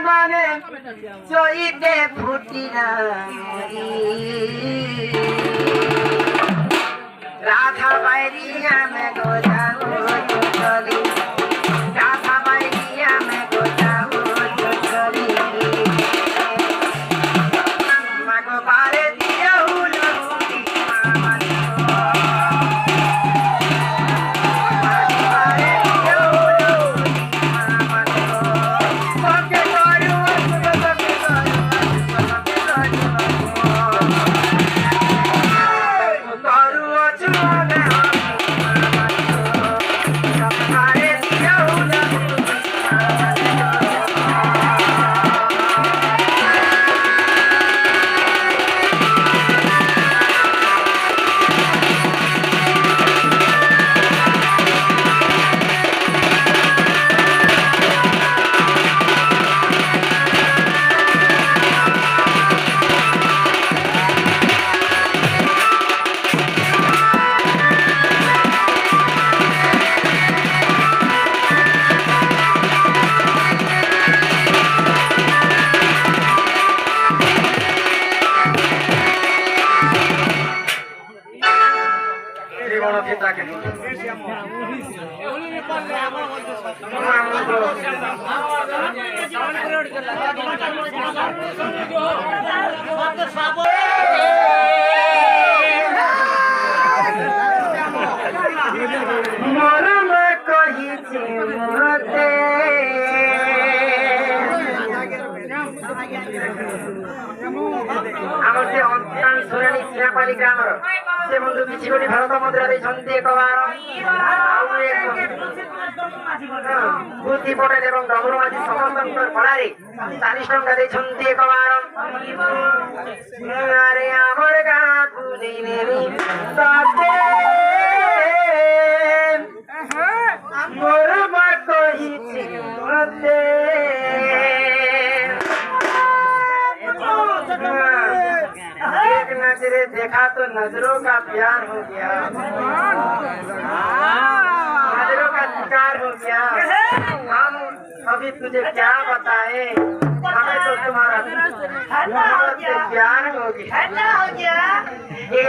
মানে চইতে ফুটি না রাধা বাইরিয়া মে গোজাও চলি রাধা বাইরিয়া মে গোজাও চলি মাগো পারে দিয়া হুলো মরম কহিছে মতে আমার যে অন্তান সুরানি শ্রাপালি গ্রামর সে বন্ধু কিছু কোটি ভারত মুদ্রা ଦେଇଛନ୍ତି ଏକ ବାର ଆଉ ବୁଦ୍ଧି ପଟେଲ ଏବଂ ଡବରୁ ମାଝୀ ସମସ୍ତଙ୍କର ପଡ଼ାରେ 40 ଟଙ୍କା ଦେଇଛନ୍ତି ଏକ ବାର ଆରେ ଆମର ଗାଁକୁ ନେଇନେବି ତତେ ମୋର ମା କହିଛି ମତେ एक नजरे देखा तो नजरों का प्यार हो गया नजरों का शिकार हो गया हम अभी तुझे क्या बताए हमें तो तुम्हारा प्यार हो गया ये